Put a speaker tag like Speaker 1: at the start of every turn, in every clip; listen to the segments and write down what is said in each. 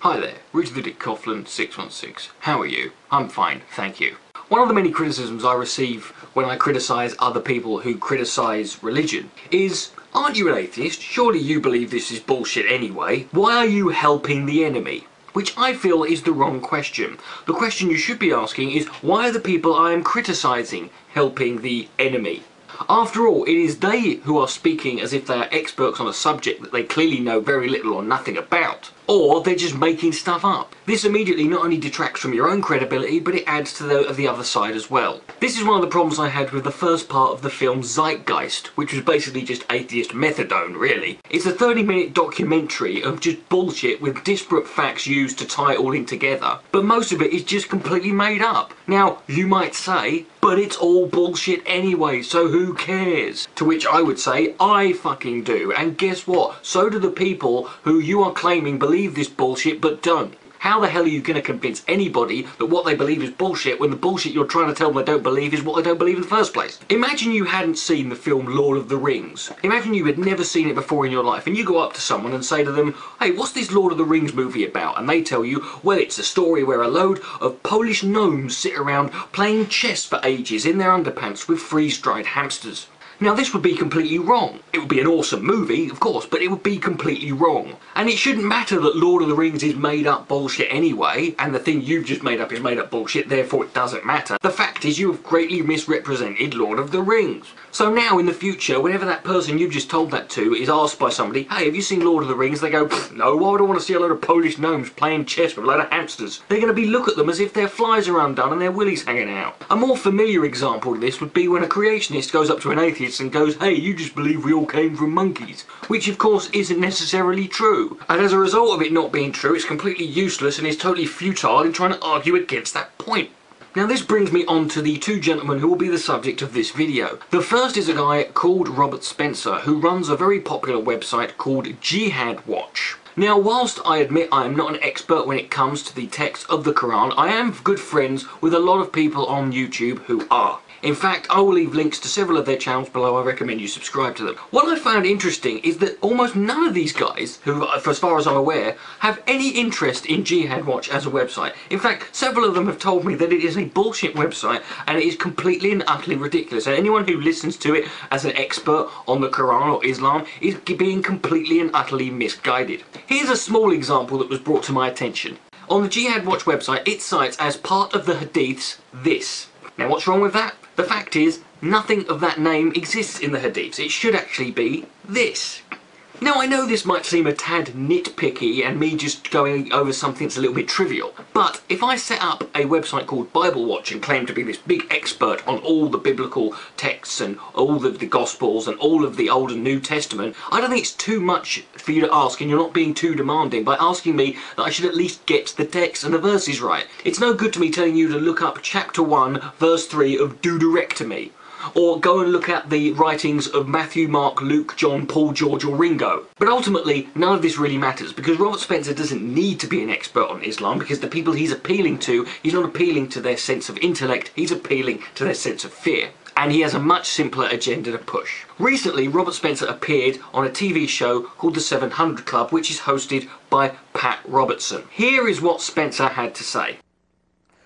Speaker 1: Hi there, Richard the Dick Coughlan 616. How are you? I'm fine, thank you. One of the many criticisms I receive when I criticise other people who criticise religion is, aren't you an atheist? Surely you believe this is bullshit anyway. Why are you helping the enemy? Which I feel is the wrong question. The question you should be asking is, why are the people I am criticising helping the enemy? After all, it is they who are speaking as if they are experts on a subject that they clearly know very little or nothing about. Or they're just making stuff up. This immediately not only detracts from your own credibility, but it adds to that of the other side as well. This is one of the problems I had with the first part of the film Zeitgeist, which was basically just atheist methadone, really. It's a 30-minute documentary of just bullshit with disparate facts used to tie it all in together, but most of it is just completely made up. Now, you might say, but it's all bullshit anyway, so who cares? To which I would say, I fucking do, and guess what? So do the people who you are claiming believe this bullshit but don't. How the hell are you going to convince anybody that what they believe is bullshit when the bullshit you're trying to tell them they don't believe is what they don't believe in the first place? Imagine you hadn't seen the film Lord of the Rings. Imagine you had never seen it before in your life and you go up to someone and say to them, hey, what's this Lord of the Rings movie about? And they tell you, well, it's a story where a load of Polish gnomes sit around playing chess for ages in their underpants with freeze-dried hamsters. Now this would be completely wrong. It would be an awesome movie, of course, but it would be completely wrong. And it shouldn't matter that Lord of the Rings is made up bullshit anyway, and the thing you've just made up is made up bullshit, therefore it doesn't matter. The fact is you have greatly misrepresented Lord of the Rings. So now in the future, whenever that person you've just told that to is asked by somebody, hey, have you seen Lord of the Rings? They go, no, why would I want to see a load of Polish gnomes playing chess with a load of hamsters? They're going to look at them as if their flies are undone and their willies hanging out. A more familiar example of this would be when a creationist goes up to an atheist and goes, hey, you just believe we all came from monkeys. Which of course isn't necessarily true. And as a result of it not being true, it's completely useless and is totally futile in trying to argue against that point. Now this brings me on to the two gentlemen who will be the subject of this video. The first is a guy called Robert Spencer who runs a very popular website called Jihad Watch. Now whilst I admit I am not an expert when it comes to the text of the Quran, I am good friends with a lot of people on YouTube who are. In fact, I will leave links to several of their channels below. I recommend you subscribe to them. What I found interesting is that almost none of these guys, who, as far as I'm aware, have any interest in Jihad Watch as a website. In fact, several of them have told me that it is a bullshit website and it is completely and utterly ridiculous. And anyone who listens to it as an expert on the Quran or Islam is being completely and utterly misguided. Here's a small example that was brought to my attention. On the Jihad Watch website, it cites as part of the hadiths this. Now what's wrong with that? The fact is, nothing of that name exists in the hadiths. It should actually be this. Now I know this might seem a tad nitpicky and me just going over something that's a little bit trivial, but if I set up a website called Bible Watch and claim to be this big expert on all the biblical texts and all of the Gospels and all of the Old and New Testament, I don't think it's too much for you to ask, and you're not being too demanding by asking me that I should at least get the text and the verses right. It's no good to me telling you to look up chapter 1 verse 3 of Deuteronomy, or go and look at the writings of Matthew, Mark, Luke, John, Paul, George or Ringo. But ultimately, none of this really matters because Robert Spencer doesn't need to be an expert on Islam because the people he's appealing to, he's not appealing to their sense of intellect, he's appealing to their sense of fear. And he has a much simpler agenda to push. Recently, Robert Spencer appeared on a TV show called The 700 Club, which is hosted by Pat Robertson. Here is what Spencer had to say.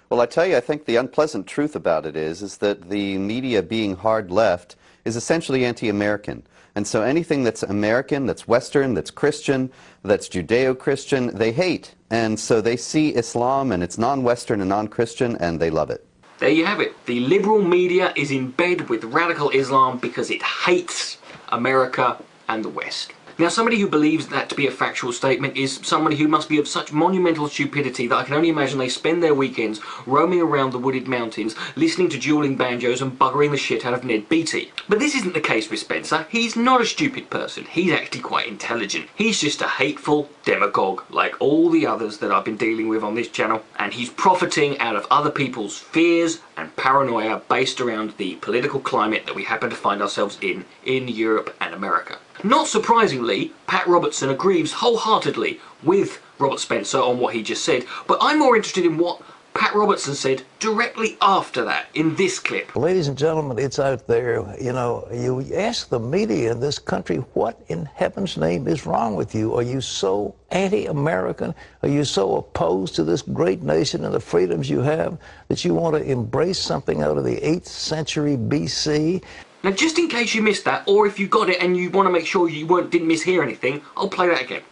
Speaker 2: Well, I tell you, I think the unpleasant truth about it is that the media being hard left is essentially anti-American. And so anything that's American, that's Western, that's Christian, that's Judeo-Christian, they hate. And so they see Islam and it's non-Western and non-Christian and they love it.
Speaker 1: There you have it. The liberal media is in bed with radical Islam because it hates America and the West. Now, somebody who believes that to be a factual statement is somebody who must be of such monumental stupidity that I can only imagine they spend their weekends roaming around the wooded mountains, listening to dueling banjos and buggering the shit out of Ned Beatty. But this isn't the case with Spencer. He's not a stupid person. He's actually quite intelligent. He's just a hateful demagogue like all the others that I've been dealing with on this channel, and he's profiting out of other people's fears and paranoia based around the political climate that we happen to find ourselves in Europe and America. Not surprisingly, Pat Robertson agrees wholeheartedly with Robert Spencer on what he just said, but I'm more interested in what Pat Robertson said directly after that in this clip.
Speaker 3: Ladies and gentlemen, it's out there. You know, you ask the media in this country, what in heaven's name is wrong with you? Are you so anti-American? Are you so opposed to this great nation and the freedoms you have that you want to embrace something out of the 8th century BC?
Speaker 1: Now, just in case you missed that, or if you got it and you want to make sure you didn't mishear anything, I'll play that again.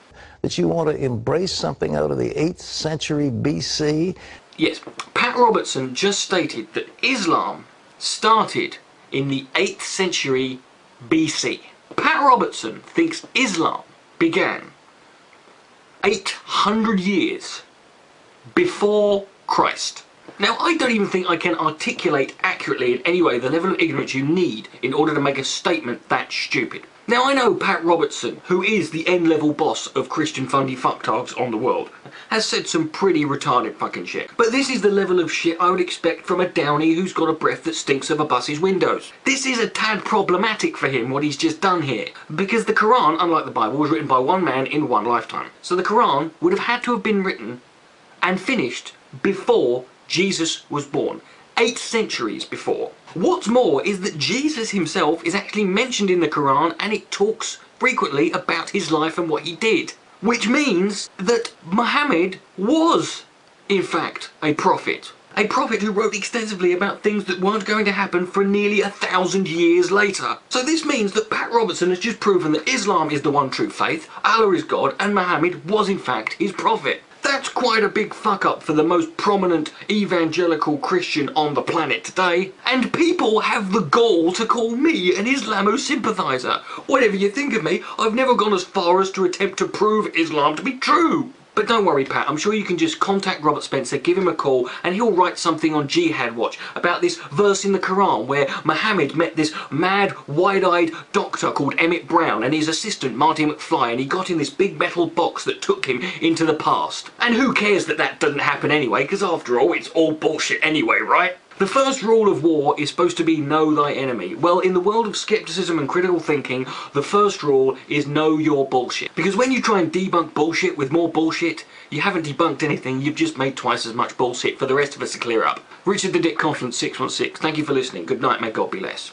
Speaker 3: That you want to embrace something out of the 8th century BC?
Speaker 1: Yes, Pat Robertson just stated that Islam started in the 8th century BC. Pat Robertson thinks Islam began 800 years before Christ. Now, I don't even think I can articulate accurately in any way the level of ignorance you need in order to make a statement that stupid. Now, I know Pat Robertson, who is the N-level boss of Christian fundy fucktards on the world, has said some pretty retarded fucking shit. But this is the level of shit I would expect from a downy who's got a breath that stinks of a bus's windows. This is a tad problematic for him, what he's just done here. Because the Quran, unlike the Bible, was written by one man in one lifetime. So the Quran would have had to have been written and finished before Jesus was born. 8 centuries before. What's more is that Jesus himself is actually mentioned in the Quran, and it talks frequently about his life and what he did. Which means that Muhammad was, in fact, a prophet. A prophet who wrote extensively about things that weren't going to happen for nearly 1,000 years later. So this means that Pat Robertson has just proven that Islam is the one true faith, Allah is God, and Muhammad was in fact his prophet. That's quite a big fuck up for the most prominent evangelical Christian on the planet today. And people have the gall to call me an Islamo-sympathiser. Whatever you think of me, I've never gone as far as to attempt to prove Islam to be true. But don't worry, Pat, I'm sure you can just contact Robert Spencer, give him a call, and he'll write something on Jihad Watch about this verse in the Quran where Muhammad met this mad, wide-eyed doctor called Emmett Brown and his assistant Marty McFly, and he got in this big metal box that took him into the past. And who cares that that doesn't happen anyway, because after all, it's all bullshit anyway, right? The first rule of war is supposed to be know thy enemy. Well, in the world of skepticism and critical thinking, the first rule is know your bullshit. Because when you try and debunk bullshit with more bullshit, you haven't debunked anything, you've just made twice as much bullshit for the rest of us to clear up. Richard the Dick Coughlan 616, thank you for listening. Good night, may God be less.